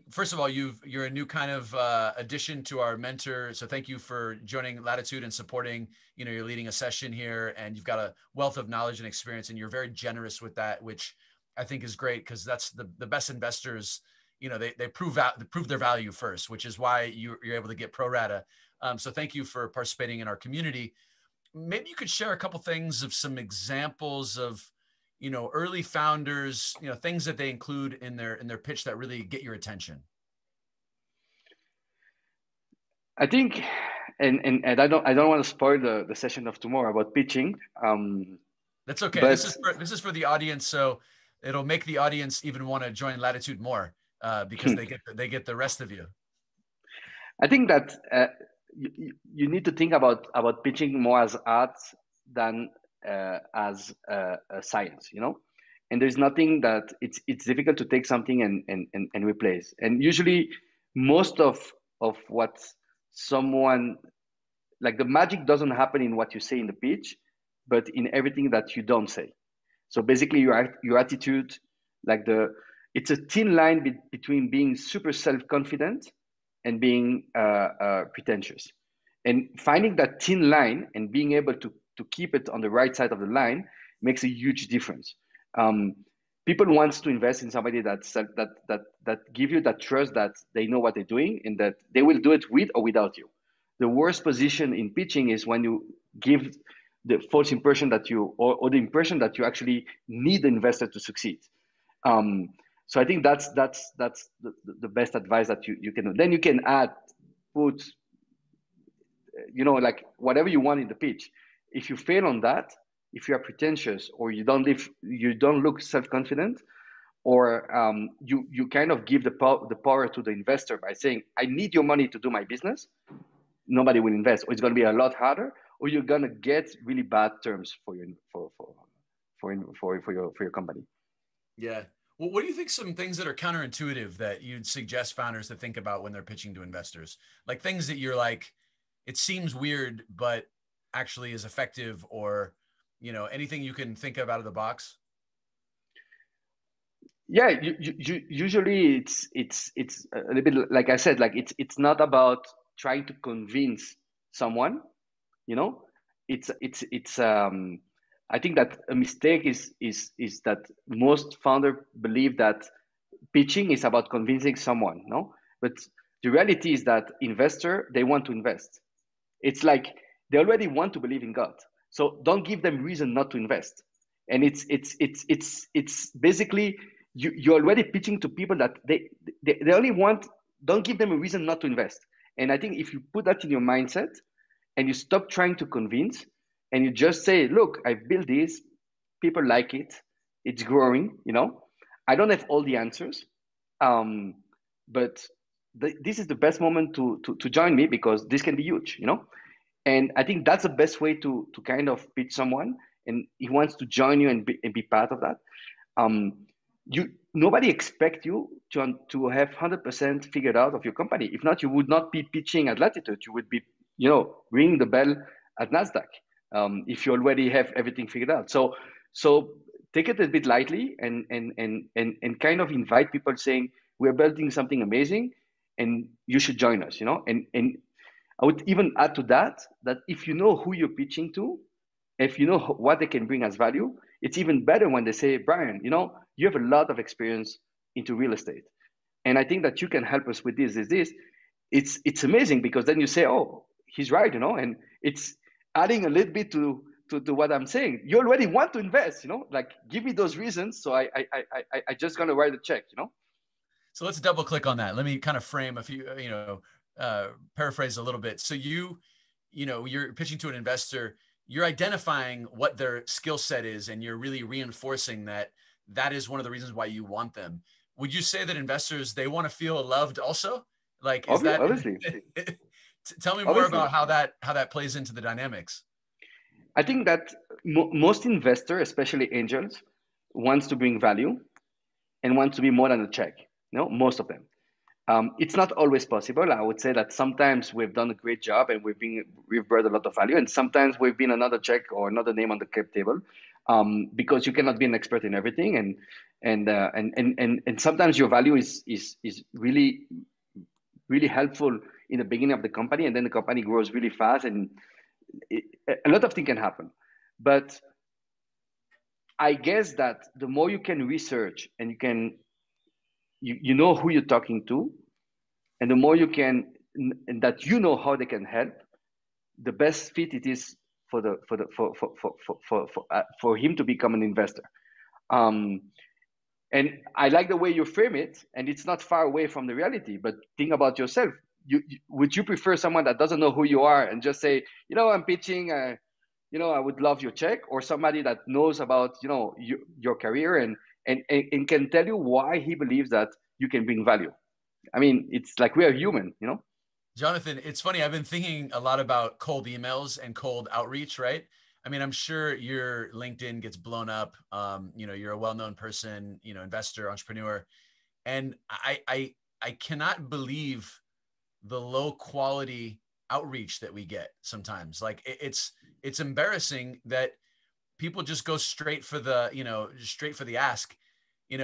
first of all, you're a new kind of addition to our mentor. So thank you for joining Latitude and supporting. You're leading a session here, and you've got a wealth of knowledge and experience, and you're very generous with that, which I think is great because that's the best investors. They prove their value first, which is why you're able to get pro rata. So thank you for participating in our community. Maybe you could share a couple things of some examples of early founders, things that they include in their pitch that really get your attention. I think, and I don't want to spoil the session of tomorrow about pitching. That's okay. But This is for the audience, so it'll make the audience even want to join Latitude more because they get the rest of you. I think that you need to think about pitching more as art than as a science, And there's nothing that it's difficult to take something and replace. And usually, most of what someone like the magic doesn't happen in what you say in the pitch, but in everything that you don't say. So basically, your attitude, it's a thin line between being super self-confident and being pretentious. And finding that thin line and being able to keep it on the right side of the line makes a huge difference. People want to invest in somebody that give you that trust that they know what they're doing and that they will do it with or without you. The worst position in pitching is when you give the false impression that or the impression that you actually need the investor to succeed. So I think that's the best advice that you can do. Then you can put, like whatever you want in the pitch. If you fail on that, if you are pretentious or you don't look self-confident, or you kind of give the power to the investor by saying, I need your money to do my business, nobody will invest, or it's going to be a lot harder, or you're going to get really bad terms for your company. Yeah. Well, what do you think some things that are counterintuitive that you'd suggest founders to think about when they're pitching to investors? Like things that you're like, it seems weird, but actually is effective, or, anything you can think of out of the box? Yeah, usually it's a little bit like I said, like it's not about trying to convince someone, it's I think that a mistake is that most founders believe that pitching is about convincing someone, no? But the reality is that they want to invest. It's like they already want to believe in God. So don't give them reason not to invest. And it's basically you're already pitching to people that they only want, don't give them a reason not to invest. And I think if you put that in your mindset and you stop trying to convince and you just say, look, I've built this, people like it, it's growing, I don't have all the answers, but this is the best moment to join me because this can be huge, And I think that's the best way to kind of pitch someone, and he wants to join you and be part of that. Nobody expects you to have 100% figured out of your company. If not, you would not be pitching at Latitude. You would be, ringing the bell at Nasdaq if you already have everything figured out. So take it a bit lightly and kind of invite people saying, we're building something amazing and you should join us, And I would even add to that if you know who you're pitching to, if you know what they can bring as value, it's even better when they say, Brian, you have a lot of experience into real estate. And I think that you can help us with this. It's amazing because then you say, oh, he's right, and it's adding a little bit to what I'm saying. You already want to invest, like give me those reasons. So I just gonna write a check, So let's double click on that. Let me kind of frame a few, paraphrase a little bit. So you're pitching to an investor, you're identifying what their skill set is, and you're really reinforcing that is one of the reasons why you want them. Would you say that investors, they want to feel loved also? Like, is that, obviously. Tell me more about how that plays into the dynamics. I think that most investors, especially angels, wants to bring value and want to be more than a check. Most of them. It's not always possible. I would say that sometimes we've done a great job and we've brought a lot of value, and sometimes we've been another check or another name on the cap table. because you cannot be an expert in everything, and sometimes your value is really really helpful in the beginning of the company, and then the company grows really fast, and a lot of things can happen. But I guess that the more you can research and you know who you're talking to, and the more you can, and that you know how they can help, the best fit it is for him to become an investor. And I like the way you frame it, and it's not far away from the reality. But think about yourself. Would you prefer someone that doesn't know who you are and just say, I'm pitching, I would love your check, or somebody that knows about, your career and can tell you why he believes that you can bring value? I mean, it's like we are human, Jonathan, it's funny. I've been thinking a lot about cold emails and cold outreach, right? I mean, I'm sure your LinkedIn gets blown up. You're a well-known person, investor, entrepreneur. And I cannot believe the low quality outreach that we get sometimes. Like it's embarrassing that people just go straight for the ask. In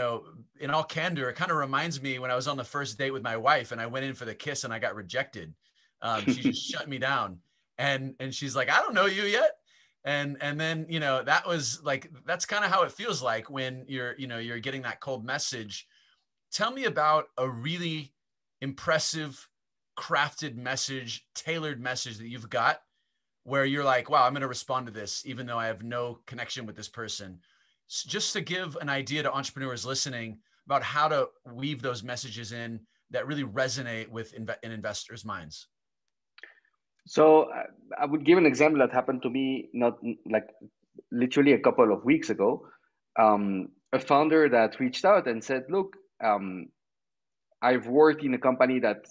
all candor, it kind of reminds me when I was on the first date with my wife and I went in for the kiss and I got rejected. She just shut me down, and she's like, I don't know you yet. And then, that was like, that's kind of how it feels like when you're getting that cold message. Tell me about a really impressive, crafted message, tailored message that you've got where you're like, wow, I'm going to respond to this, even though I have no connection with this person. Just to give an idea to entrepreneurs listening about how to weave those messages in that really resonate with in investors' minds. So I would give an example that happened to me, not like literally a couple of weeks ago. A founder that reached out and said, look, I've worked in a company that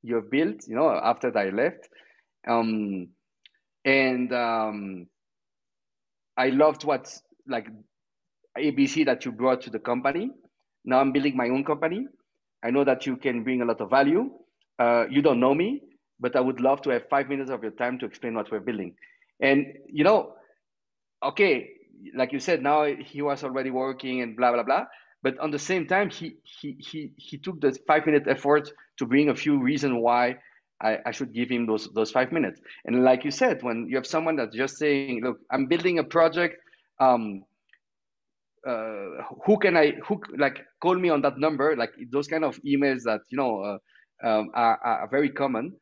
you have built, after I left. I loved what like ABC that you brought to the company. Now I'm building my own company. I know that you can bring a lot of value. You don't know me, but I would love to have 5 minutes of your time to explain what we're building. And, okay, like you said, now he was already working and blah, blah, blah. But on the same time, he took the 5-minute effort to bring a few reasons why I should give him those 5 minutes. And like you said, when you have someone that's just saying, look, I'm building a project, call me on that number, like those kind of emails that are very common.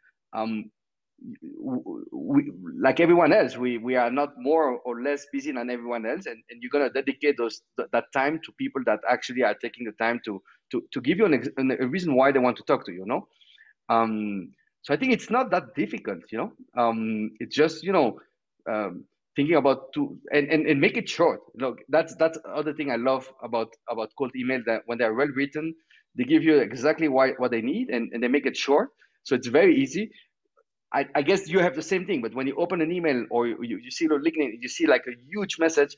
Like everyone else, we are not more or less busy than everyone else, and you're gonna dedicate that time to people that actually are taking the time to give you a reason why they want to talk to you. So I think it's not that difficult. It's just thinking about and make it short. Look, that's other thing I love about cold email, that when they're well written, they give you exactly what they need, and they make it short, so it's very easy. I guess you have the same thing, but when you open an email or you see the LinkedIn, you see like a huge message.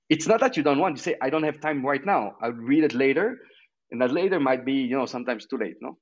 It's not that you don't want. You say, I don't have time right now. I'll read it later, and that later might be sometimes too late. No.